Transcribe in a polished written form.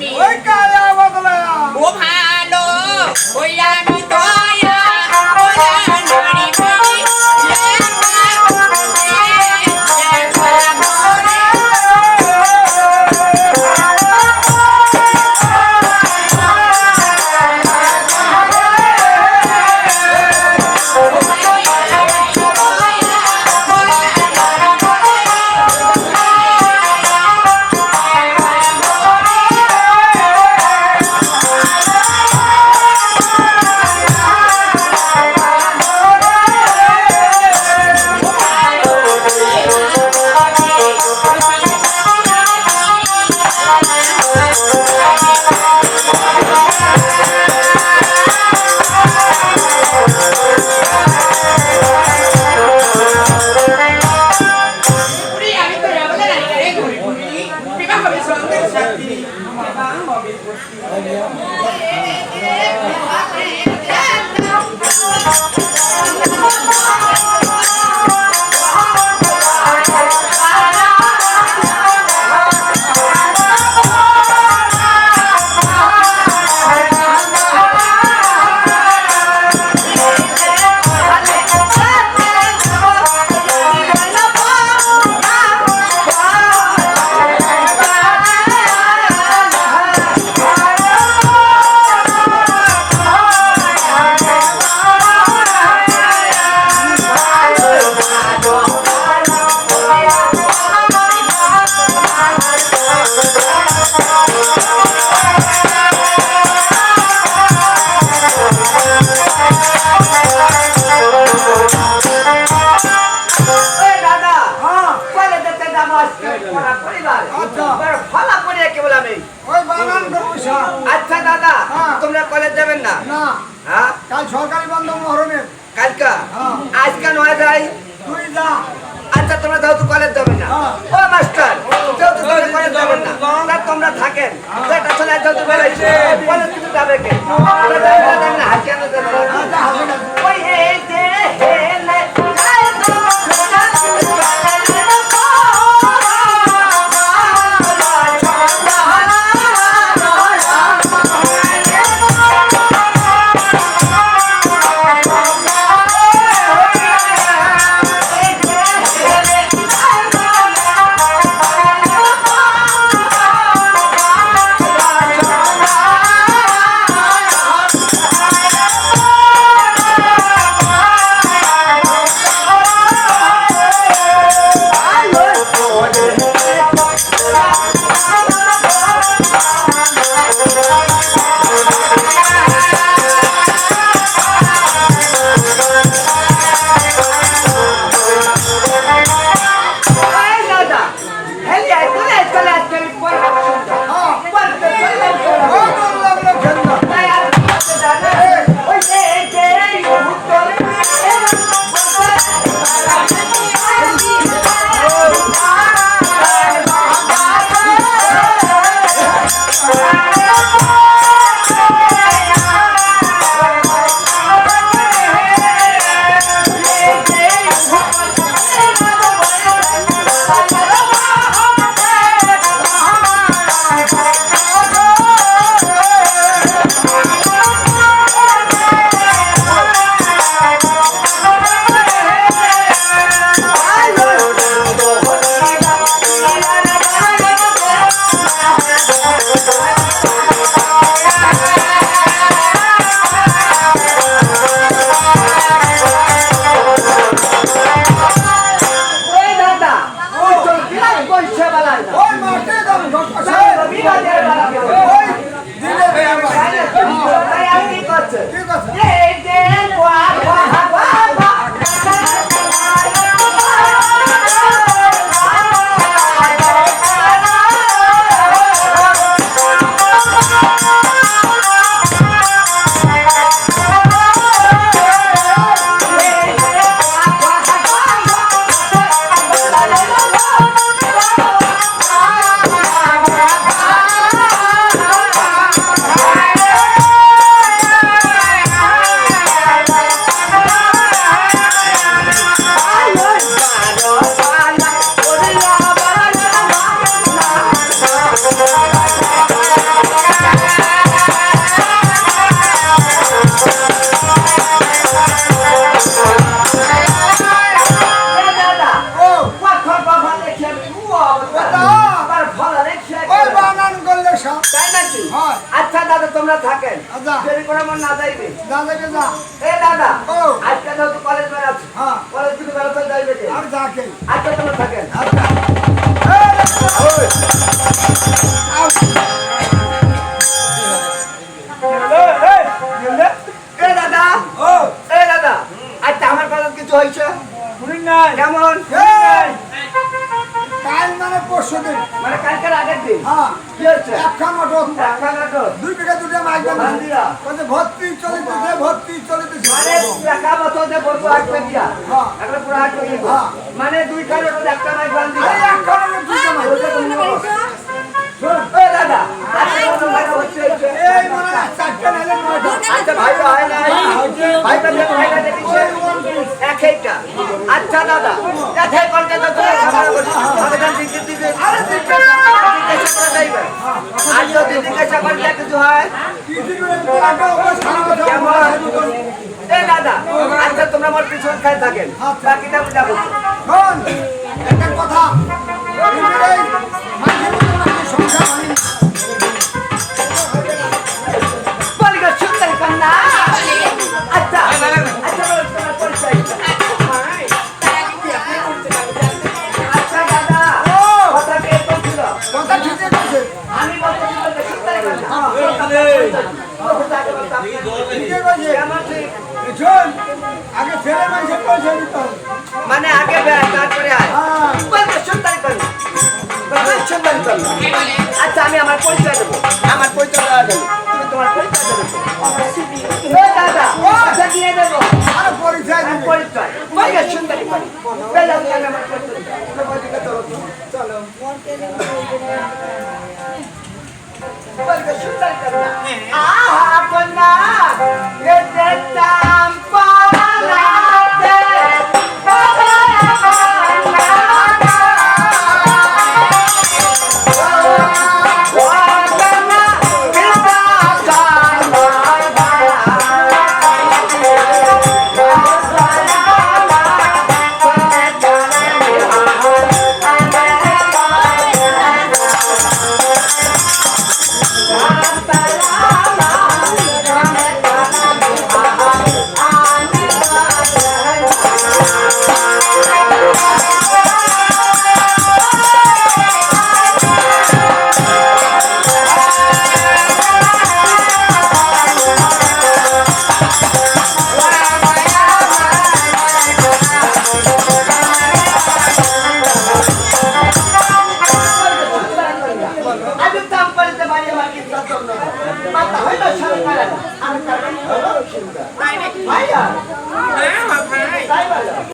আমি ওই কায়া বদলা ও ভালো ওই আমি দয়া ওরা নারী বলি আচ্ছা দাদা তোমরা কলেজ যাবেন না? হ্যাঁ কাল সরকারি বন্ধ মহরমের কালকা আজকে নয় যাই তুই যা আচ্ছা তোমরা যেহেতু কলেজ যাবেন না ও মাস্টার যেহেতু তোমরা কলেজ যাবেন না তা তোমরা থাকেন যেটা চলে যেহেতু বেড়াইছে কলেজ কিন্তু যাবে কে হাসিয়ানো ওই এই যে হেলে তোমরা থাকেন আচ্ছা। যদি কোনো মন না যাইবে যা যাবে যা এ দাদা ও। আজকে যেহেতু কলেজ বেড়াচ্ছি হ্যাঁ। কলেজ থেকে বেড়াতে যাইবে কে? আর যাকে আজকে তোমরা থাকেন আচ্ছা এ দাদা ও এ দাদা আজকে আমার কলেজ কিছু হয়েছে শুনুন নাই কেমন কাল মানে পরশু দিন মানে কালকের আগের দিন হ্যাঁ কি হচ্ছে একখান মটর দেখা নাটক। 2 বিঘা 2টা মাইক বান্দিরা। বলছে ভর্তি চলিতেছে ভর্তি চলিতেছে মানে দেখা বছর যে বলবো আসবে দিয়া হ্যাঁ। একটা পুরো হাট করে দিব। হ্যাঁ। মানে দুই খালি একটা মাইক বান্ধি আরে একখান আমি 2টা মাইক এ দাদা আজকে কত টাকা হচ্ছে হচ্ছে? এই মনে হয় 4টা নাইলে 9টা আচ্ছা ভাই হয় না ভাই ভাইটা দেখিছে একইটা আচ্ছা দাদা যাতে কোনটা তো তুমি খাবার বলি আবেদন দিতে দিতে আরে দিকে জিজ্ঞাসা করে যাইবে আর যদি জিজ্ঞাসা করলে কিছু হয় কি দিবে পুরাটা অবস্থা কেমন এ দাদা আচ্ছা তোমরা আমার পিছন খাই থাকেন বাকিটা বুঝা বলছো শোন একটা কথা এই মাঝে মাঝে সংসার ভাঙি বলি গো সুন্দর কন্যা আচ্ছা আচ্ছা বলো তোমার পরিচয় আচ্ছা দাদা কথা কে বলছিল কথা ঠিকই আছে আমি বলতে সুন্দর কন্যা ঠিকই আছে কেমন ঠিক শোন আগে ছেলে